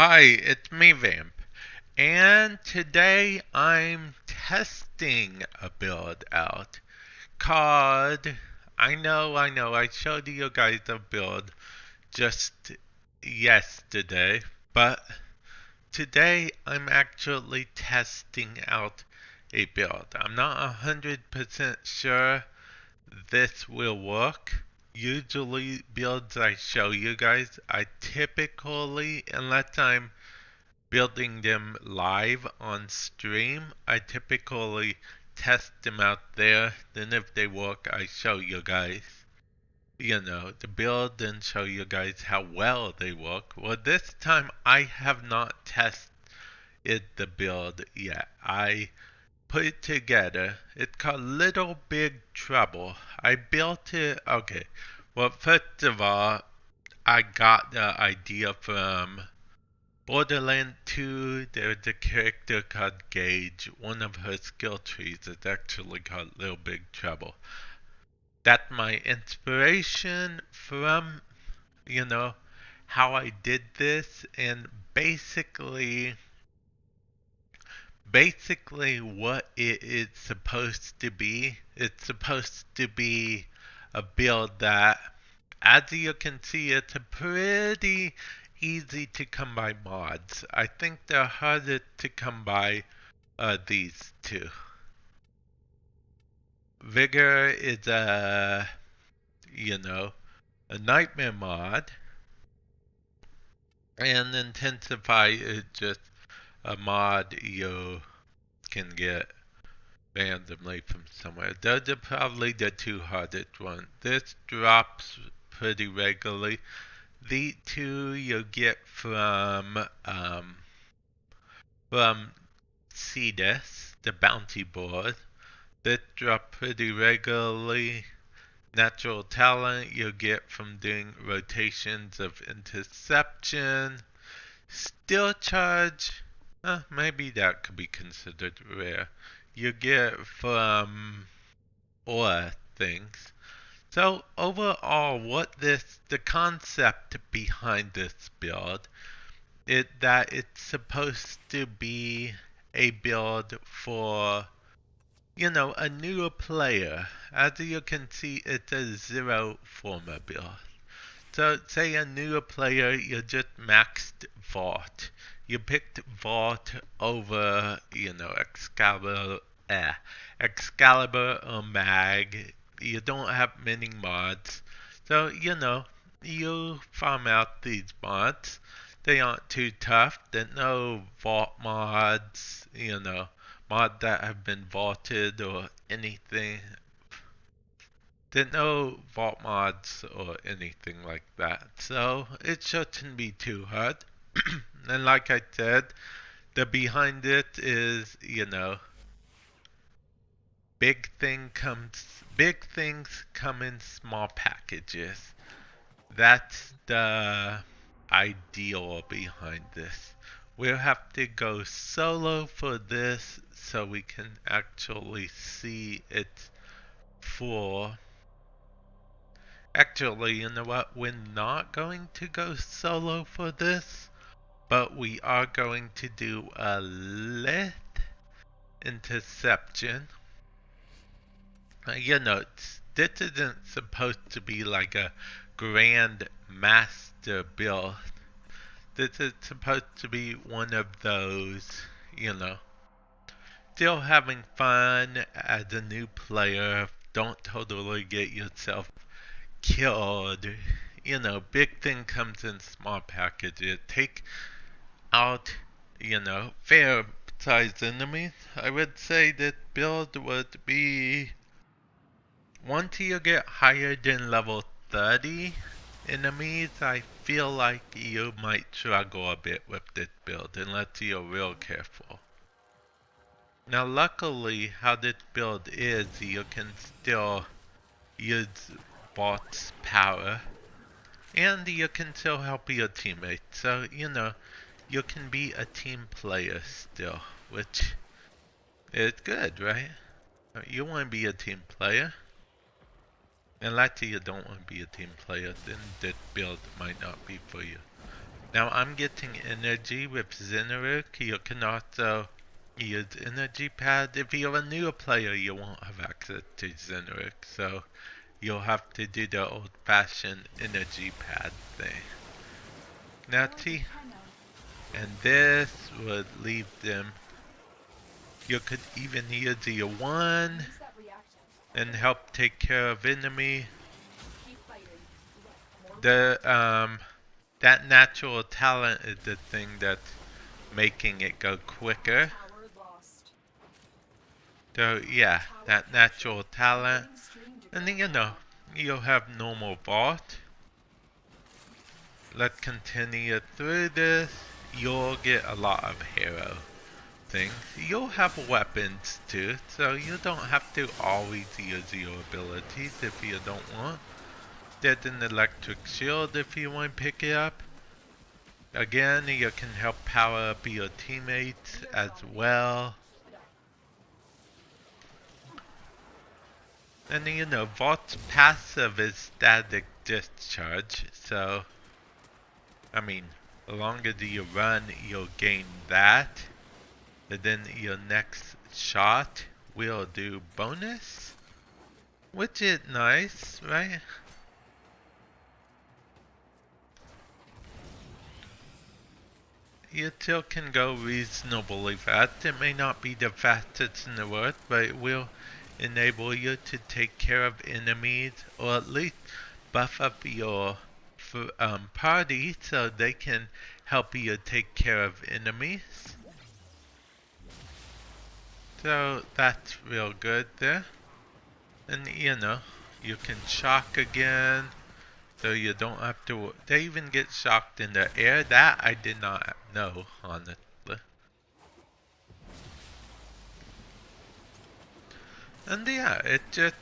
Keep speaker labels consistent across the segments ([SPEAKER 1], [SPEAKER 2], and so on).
[SPEAKER 1] Hi, it's me, Vamp, and today I'm testing a build out called. I showed you guys a build just yesterday, but today I'm actually testing out a build. I'm not 100% sure this will work. Usually, builds I show you guys, I typically, unless I'm building them live on stream, I typically test them out there. Then if they work, I show you guys, the build and show you guys how well they work. Well, this time I have not tested the build yet. I put it together. It's called Little Big Trouble. I built it. Okay. Well, first of all, I got the idea from Borderlands 2. There's a character called Gage. One of her skill trees is actually called Little Big Trouble. That's my inspiration from, you know, how I did this, and basically what it is supposed to be. It's supposed to be a build that, as you can see, it's a pretty easy to come by mods. I think the hardest to come by are these two. Vigor is a nightmare mod, and Intensify is just a mod you can get randomly from somewhere. Those are probably the two hardest ones. This drops pretty regularly. The two you get from Cetus, the bounty board. This drop pretty regularly. Natural talent you get from doing rotations of interception. Steel charge, maybe that could be considered rare. You get from ore things. So overall, the concept behind this build is that it's supposed to be a build for, a newer player. As you can see, it's a zero former build. So say a newer player, you just maxed Vault. You picked Vault over, Excalibur or Mag. You don't have many mods. So, you farm out these mods. They aren't too tough. There's no Vault mods, mods that have been vaulted or anything. There's no vault mods or anything like that, so it shouldn't be too hard. And like I said, the behind it is, big things come in small packages. That's the ideal behind this. We'll have to go solo for this so we can actually see it full. Actually, you know what? We're not going to go solo for this, but we are going to do a lit interception. This isn't supposed to be like a grand master build. This is supposed to be one of those, still having fun as a new player. Don't totally get yourself killed. Big thing comes in small packages. Take out, fair sized enemies. I would say that build would be once you get higher than level 30 enemies, I feel like you might struggle a bit with this build unless you're real careful. Now luckily how this build is, you can still use bot's power, and you can still help your teammates. So, you can be a team player still, which is good, right? You want to be a team player. Unless you don't want to be a team player, then this build might not be for you. Now I'm getting energy with Zenaruk. You can also use energy pad. If you're a newer player, you won't have access to Zenaruk, so you'll have to do the old-fashioned energy pad thing. Now see, and this would leave them. You could even use your one and help take care of enemy. The that natural talent is the thing that's making it go quicker. So yeah, that natural talent. And then you'll have normal vault. Let's continue through this. You'll get a lot of hero things. You'll have weapons too, so you don't have to always use your abilities if you don't want. There's an electric shield if you want to pick it up. Again, you can help power up your teammates as well. And Vault's passive is static discharge, so I mean, the longer you run, you'll gain that. And then your next shot will do bonus, which is nice, right? You still can go reasonably fast. It may not be the fastest in the world, but it will enable you to take care of enemies, or at least buff up your party so they can help you take care of enemies. So that's real good there. And you can shock again, so you don't have to. They even get shocked in the air. That I did not know, honestly. And yeah, it just,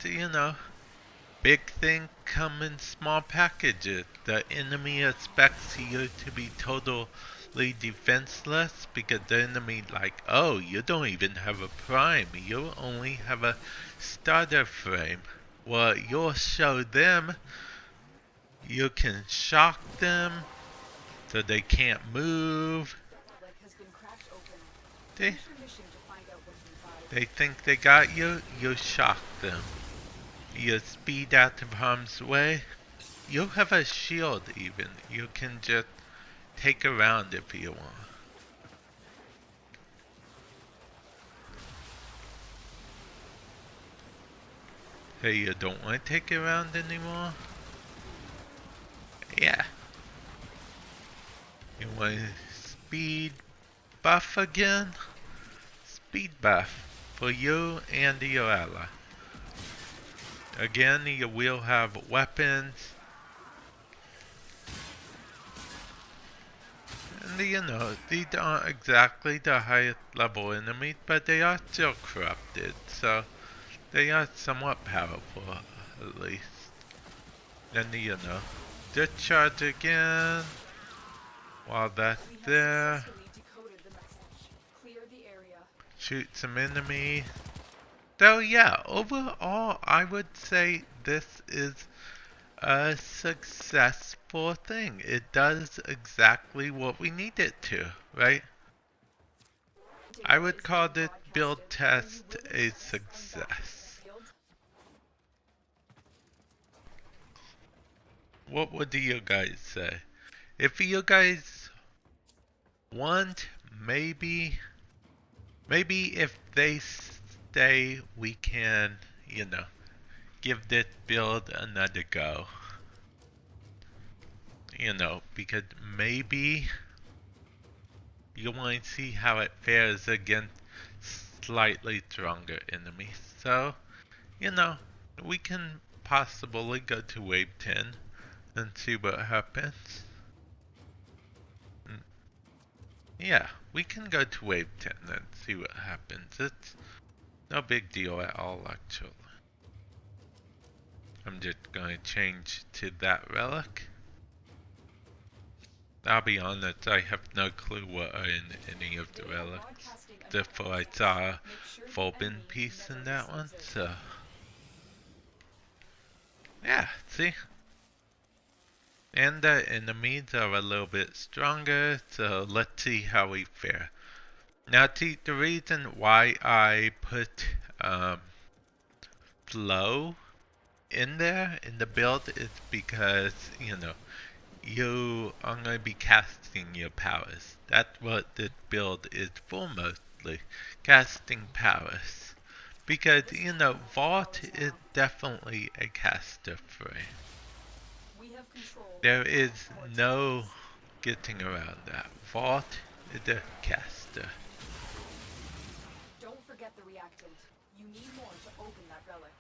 [SPEAKER 1] big thing come in small packages. The enemy expects you to be totally defenseless because the enemy like, oh, you don't even have a prime. You only have a starter frame. Well, you'll show them. You can shock them so they can't move. They think they got you, you shock them. You speed out of harm's way. You have a shield even. You can just take a round if you want. Hey, you don't want to take a round anymore? Yeah. You want speed buff again? Speed buff for you and your ally. Again, you will have weapons. And these aren't exactly the highest level enemies, but they are still corrupted, so they are somewhat powerful, at least. Then discharge again. While that's there. Shoot some enemy. So yeah, overall I would say this is a successful thing. It does exactly what we need it to, right? I would call this build test a success. What would you guys say? If you guys want, maybe if they stay, we can, give this build another go. Because maybe you want to see how it fares against slightly stronger enemies. So, we can possibly go to wave 10 and see what happens. Yeah, we can go to wave 10 and see what happens. It's no big deal at all, actually. I'm just going to change to that relic. I'll be honest, I have no clue what are in any of the relics. Therefore, I saw a Fulbin piece in that one, so... Yeah, see? And the enemies are a little bit stronger, so let's see how we fare. Now, see, the reason why I put flow in there in the build is because, you are going to be casting your powers. That's what this build is for mostly, casting powers. Because, Vault is definitely a caster frame. There is no getting around that. Vault is a caster.
[SPEAKER 2] Don't forget the reactant. You need more to open that relic.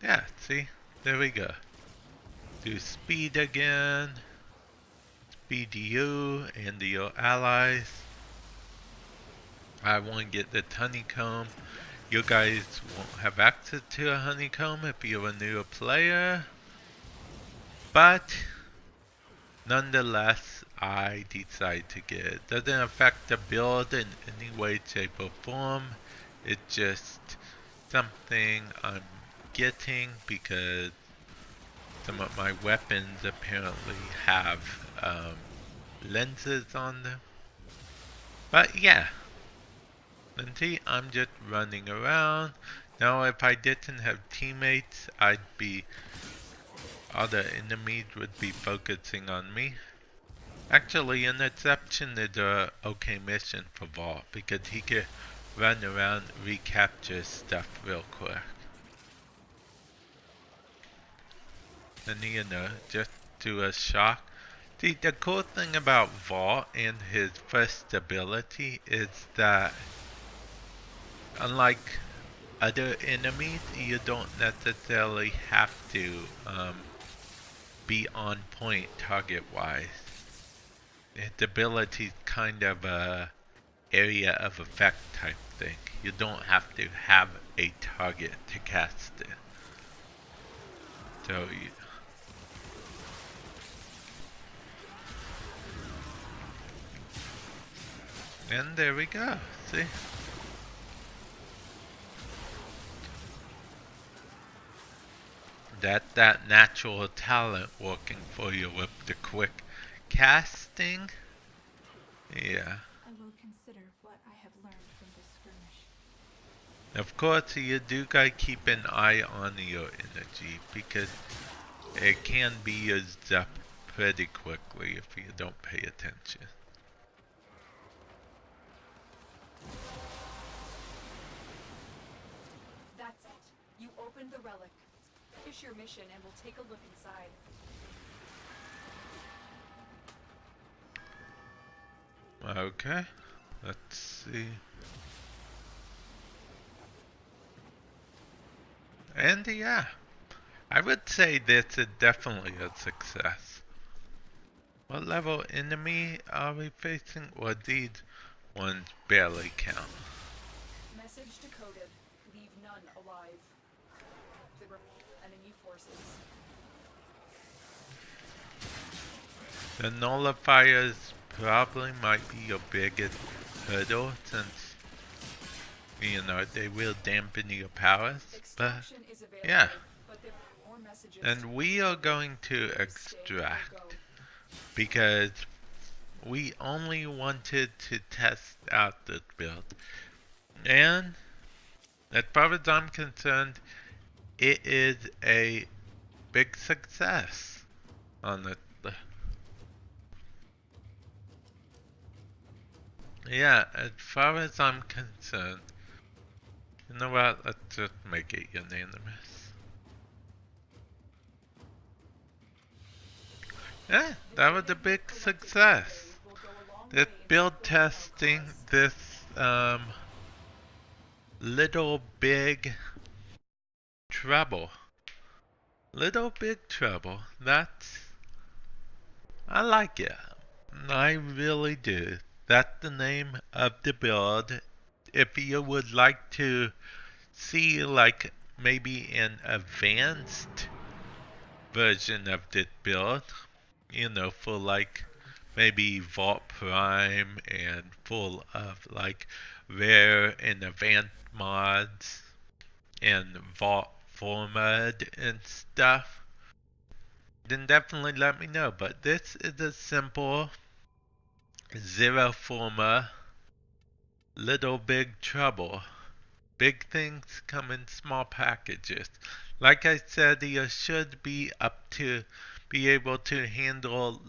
[SPEAKER 1] Yeah, see? There we go. Do speed again. Speed you and your allies. I want to get the honeycomb. You guys won't have access to a honeycomb if you're a newer player. But nonetheless, I decide to get it. Doesn't affect the build in any way, shape, or form. It's just something I'm getting because some of my weapons apparently have lenses on them. But yeah. And see, I'm just running around. Now if I didn't have teammates, other enemies would be focusing on me. Actually, Interception is a okay mission for Vault because he can run around, recapture stuff real quick. And just do a shock. See, the cool thing about Vault and his first ability is that unlike other enemies, you don't necessarily have to be on point target-wise. Its ability is kind of a area of effect type thing. You don't have to have a target to cast it. So and there we go. See? That natural talent working for you with the quick casting. Yeah.
[SPEAKER 2] I will consider what I have learned from this skirmish.
[SPEAKER 1] Of course, you do gotta keep an eye on your energy because it can be used up pretty quickly if you don't pay attention.
[SPEAKER 2] That's it. You opened the relic. Finish your mission and we'll take a look inside.
[SPEAKER 1] Okay, let's see. And yeah, I would say this is definitely a success. What level enemy are we facing? Well, these ones barely count.
[SPEAKER 2] Message decoded. Leave none alive. The enemy forces.
[SPEAKER 1] The nullifiers probably might be your biggest hurdle since, they will dampen your powers. But yeah. And we are going to extract because we only wanted to test out this build. And as far as I'm concerned, it is a big success on the yeah, as far as I'm concerned, you know what, let's just make it unanimous. Yeah, that was a big success. This build testing, this little big trouble. Little big trouble. I like it. I really do. That's the name of the build. If you would like to see like maybe an advanced version of this build, for like maybe Vault Prime and full of like rare and advanced mods and Vault Format and stuff, then definitely let me know. But this is a simple zero former little big trouble. Big things come in small packages. Like I said, you should be up to be able to handle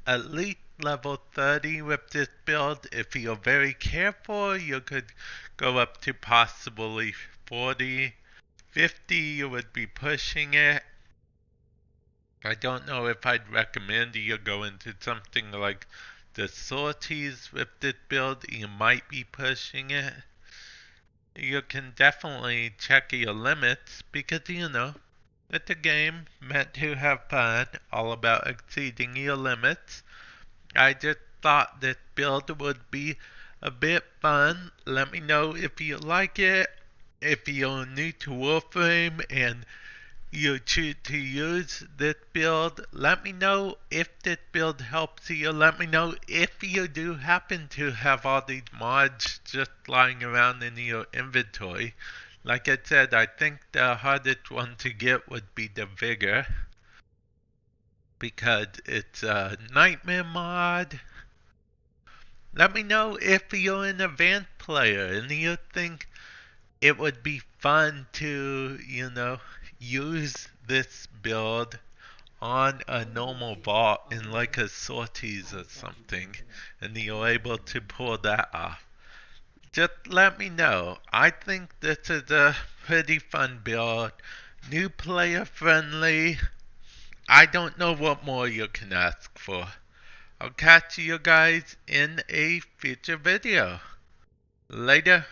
[SPEAKER 1] at least level 30 with this build. If you're very careful, you could go up to possibly 40. 50, you would be pushing it. I don't know if I'd recommend you go into something like the sorties with this build. You might be pushing it. You can definitely check your limits because, it's a game meant to have fun, all about exceeding your limits. I just thought this build would be a bit fun. Let me know if you like it. If you're new to Warframe and you choose to use this build, let me know if this build helps you. Let me know if you do happen to have all these mods just lying around in your inventory. Like I said, I think the hardest one to get would be the Vigor, because it's a nightmare mod. Let me know if you're an advanced player and you think it would be fun to, use this build on a normal vault in like a sorties or something, and you're able to pull that off. Just let me know. I think this is a pretty fun build, new player friendly. I don't know what more you can ask for. I'll catch you guys in a future video. Later.